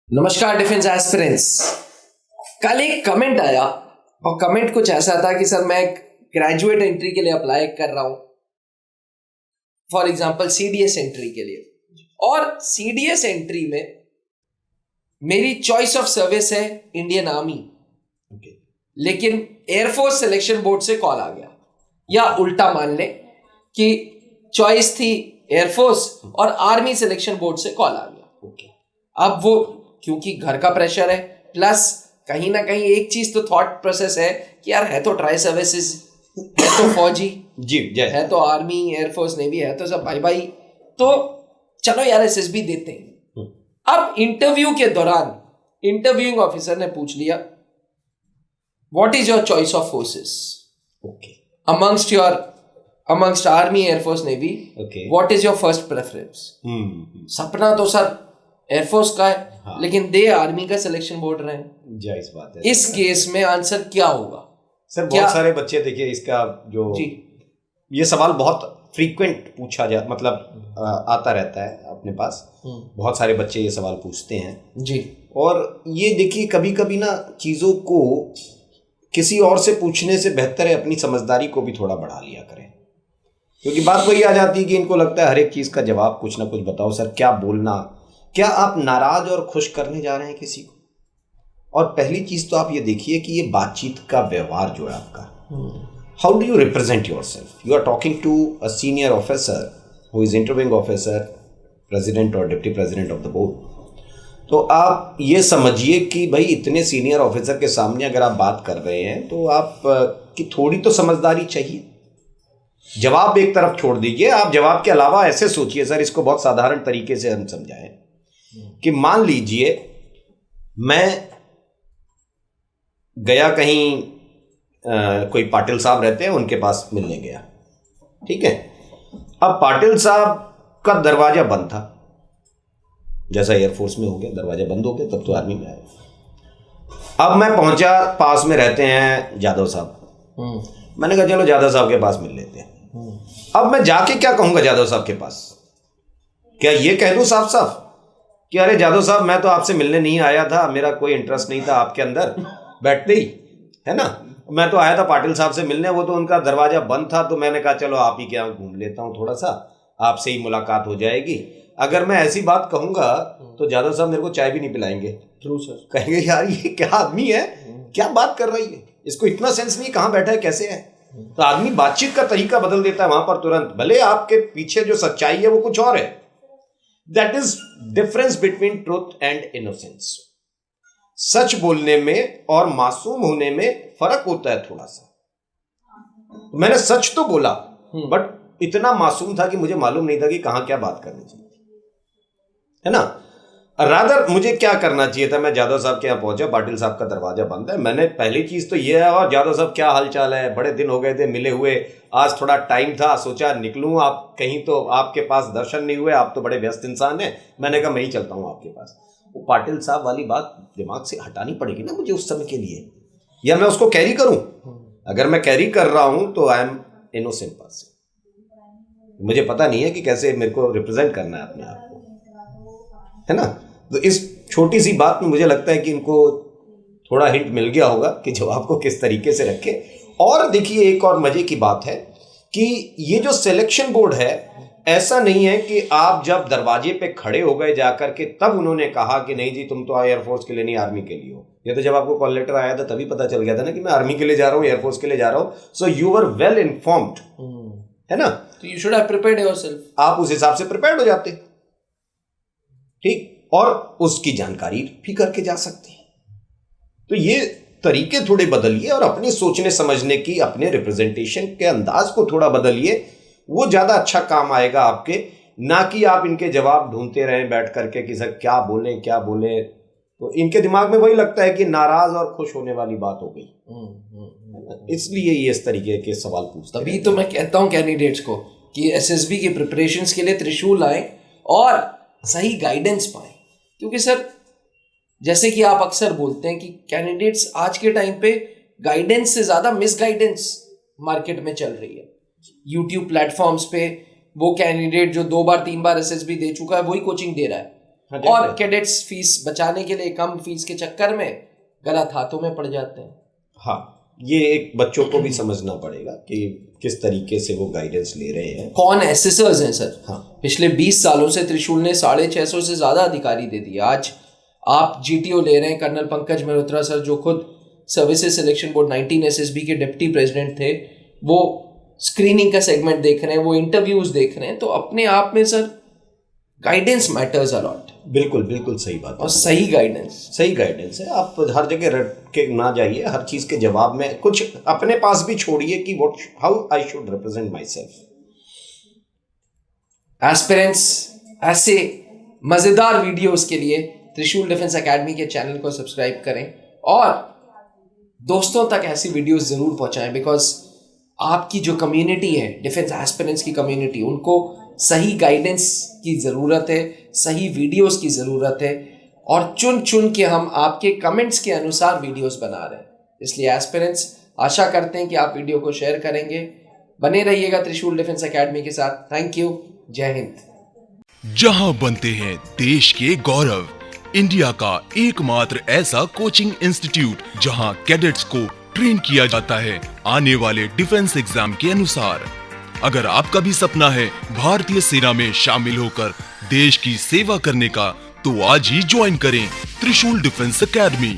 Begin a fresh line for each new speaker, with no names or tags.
नमस्कार defence aspirants. कल एक कमेंट आया और कमेंट कुछ ऐसा था कि सर मैं ग्रेजुएट एंट्री के लिए अप्लाई कर रहा हूं, फॉर एग्जांपल सीडीएस एंट्री के लिए, और सीडीएस एंट्री में मेरी चॉइस ऑफ सर्विस है इंडियन आर्मी, लेकिन एयरफोर्स सिलेक्शन बोर्ड से कॉल आ गया, या उल्टा मान ले कि चॉइस थी एयरफोर्स और आर्मी सिलेक्शन बोर्ड से कॉल आ गया। अब वो क्योंकि घर का प्रेशर है, प्लस कहीं ना कहीं एक चीज तो थॉट प्रोसेस है कि यार है तो ट्राई सर्विसेज, है तो फौजी
जी,
है तो आर्मी एयरफोर्स नेवी, है तो सब भाई भाई, तो चलो यार एसएसबी देते हैं। अब इंटरव्यू के दौरान इंटरव्यूइंग ऑफिसर ने पूछ लिया, what is your choice of forces amongst army air force navy, what is your first preference. सपना तो सर एयरफोर्स का है, हाँ। लेकिन दे आर्मी का सिलेक्शन बोर्ड रहे हैं,
जायज बात है।
इस केस में आंसर क्या होगा
सर? बहुत सारे बच्चे, देखिए इसका जो ये सवाल बहुत फ्रीक्वेंट पूछा जा मतलब आता रहता है अपने पास, बहुत सारे बच्चे ये सवाल पूछते हैं
जी।
और ये देखिए कभी कभी ना चीज़ों को किसी और से पूछने से बेहतर है अपनी समझदारी को भी थोड़ा बढ़ा लिया करें, क्योंकि बात वही आ जाती है कि इनको लगता है हर एक चीज़ का जवाब कुछ ना कुछ बताओ सर, क्या बोलना, क्या आप नाराज और खुश करने जा रहे हैं किसी को? और पहली चीज तो आप ये देखिए कि ये बातचीत का व्यवहार जो है आपका, how do you represent yourself? You are talking to a senior officer who is interviewing officer, president और deputy president of the board. तो आप ये समझिए कि भाई इतने सीनियर ऑफिसर के सामने अगर आप बात कर रहे हैं तो आप की थोड़ी तो समझदारी चाहिए। जवाब एक तरफ छोड़ दीजिए, आप जवाब के अलावा ऐसे सोचिए, सर इसको बहुत साधारण तरीके से हम समझाएं कि मान लीजिए मैं गया कहीं, कोई पाटिल साहब रहते हैं उनके पास मिलने गया, ठीक है। अब पाटिल साहब का दरवाजा बंद था, जैसा एयरफोर्स में हो गया दरवाजा बंद हो गया, तब तो आर्मी में आया। अब मैं पहुंचा, पास में रहते हैं यादव साहब, मैंने कहा चलो यादव साहब के पास मिल लेते हैं। अब मैं जाके क्या कहूंगा यादव साहब के पास? क्या ये कह दूं साफ साफ कि अरे यादव साहब मैं तो आपसे मिलने नहीं आया था, मेरा कोई इंटरेस्ट नहीं था आपके अंदर बैठते ही, है ना, मैं तो आया था पाटिल साहब से मिलने, वो तो उनका दरवाजा बंद था तो मैंने कहा चलो आप ही के यहाँ घूम लेता हूँ, थोड़ा सा आपसे ही मुलाकात हो जाएगी। अगर मैं ऐसी बात कहूंगा तो यादव साहब मेरे को चाय भी नहीं पिलाएंगे।
True sir.
कहेंगे यार ये क्या आदमी है, क्या बात कर रही है, इसको इतना सेंस नहीं, कहाँ बैठा है, कैसे है। तो आदमी बातचीत का तरीका बदल देता है वहां पर तुरंत, भले आपके पीछे जो सच्चाई है वो कुछ और है। That is difference between truth and innocence. सच बोलने में और मासूम होने में फर्क होता है थोड़ा सा। मैंने सच तो बोला बट इतना मासूम था कि मुझे मालूम नहीं था कि कहां क्या बात करनी चाहिए, है ना। रादर मुझे क्या करना चाहिए था, मैं यादव साहब के यहाँ पहुंचा, पाटिल साहब का दरवाजा बंद है, मैंने पहली चीज तो ये है, और यादव साहब क्या हाल चाल है, बड़े दिन हो गए थे मिले हुए, आज थोड़ा टाइम था, सोचा निकलूं, आप कहीं तो आपके पास दर्शन नहीं हुए, आप तो बड़े व्यस्त इंसान हैं, मैंने कहा मैं ही चलता हूं आपके पास। वो पाटिल साहब वाली बात दिमाग से हटानी पड़ेगी ना मुझे उस समय के लिए, या मैं उसको कैरी करूं? अगर मैं कैरी कर रहा हूं तो आई एम इनोसेंट पर्सन, मुझे पता नहीं है कि कैसे मेरे को रिप्रेजेंट करना है अपने आप को, है ना। तो इस छोटी सी बात में मुझे लगता है कि इनको थोड़ा हिंट मिल गया होगा कि जवाब को किस तरीके से रखे। और देखिए एक और मजे की बात है कि ये जो सिलेक्शन बोर्ड है, ऐसा नहीं है कि आप जब दरवाजे पे खड़े हो गए जाकर के तब उन्होंने कहा कि नहीं जी तुम तो एयरफोर्स के लिए नहीं आर्मी के लिए हो। ये तो जब आपको कॉल लेटर आया था तभी पता चल गया था ना कि मैं आर्मी के लिए जा रहा हूँ, एयरफोर्स के लिए जा रहा हूँ। So you were well informed, है ना,
तो you should have prepared yourself.
आप उस हिसाब से प्रिपेयर्ड हो जाते, ठीक, और उसकी जानकारी भी करके जा सकते हैं। तो ये तरीके थोड़े बदलिए और अपने सोचने समझने की, अपने रिप्रेजेंटेशन के अंदाज को थोड़ा बदलिए, वो ज्यादा अच्छा काम आएगा आपके, ना कि आप इनके जवाब ढूंढते रहें बैठ करके कि सर क्या बोले क्या बोले। तो इनके दिमाग में वही लगता है कि नाराज और खुश होने वाली बात हो गई, इसलिए ये इस तरीके के सवाल पूछते।
तभी तो मैं कहता हूं कैंडिडेट्स को कि एसएसबी की प्रिपरेशंस के लिए त्रिशूल आए और सही गाइडेंस पाए, क्योंकि सर जैसे कि आप अक्सर बोलते हैं कि कैंडिडेट्स आज के टाइम पे गाइडेंस से ज्यादा मिस गाइडेंस मार्केट में चल रही है। यूट्यूब प्लेटफॉर्म्स पे वो कैंडिडेट जो 2 बार 3 बार एसएसबी दे चुका है वही कोचिंग दे रहा है,
हाँ,
और कैडेट्स फीस बचाने के लिए कम फीस के चक्कर में गलत हाथों में पड़ जाते हैं।
हाँ, ये एक बच्चों को भी समझना पड़ेगा कि किस तरीके से वो गाइडेंस ले रहे हैं।
कौन एसेसर्स हैं सर?
हाँ,
पिछले 20 सालों से त्रिशूल ने 650 से ज्यादा अधिकारी दे दिए। आज आप जीटीओ ले रहे हैं, कर्नल पंकज मल्होत्रा सर जो खुद सर्विसेज सिलेक्शन बोर्ड 19 एसएसबी के डिप्टी प्रेसिडेंट थे, वो स्क्रीनिंग का सेगमेंट देख रहे हैं, वो इंटरव्यूज देख रहे हैं। तो अपने आप में सर गाइडेंस मैटर्स अलॉट।
बिल्कुल बिल्कुल सही बात है।
और सही गाइडेंस
है। आप हर जगह रट के ना जाइए, हर चीज के जवाब में कुछ अपने पास भी छोड़िए कि what how I should represent my self.
Aspirants ऐसे मजेदार वीडियोस के लिए त्रिशूल डिफेंस एकेडमी के चैनल को सब्सक्राइब करें और दोस्तों तक ऐसी वीडियोस जरूर पहुंचाएं, बिकॉज आपकी जो कम्युनिटी है, डिफेंस एस्पिरेंट्स की कम्युनिटी, उनको सही गाइडेंस की ज़रूरत है, सही वीडियोस की ज़रूरत है और चुन चुन के हम आपके कमेंट्स के अनुसार वीडियोस बना रहे हैं। इसलिए एस्पिरेंट्स आशा करते हैं कि आप वीडियो को शेयर करेंगे। बने रहिएगा त्रिशूल डिफेंस एकेडमी के साथ। Thank you. जय हिंद।
जहां बनते हैं देश के गौरव, इंडिया का एकमात्र ऐसा कोचिंग इंस्टीट्यूट जहां कैडेट्स को ट्रेन किया जाता है आने वाले डिफेंस एग्जाम के अनुसार। अगर आपका भी सपना है भारतीय सेना में शामिल होकर देश की सेवा करने का, तो आज ही ज्वाइन करें त्रिशूल डिफेंस एकेडमी।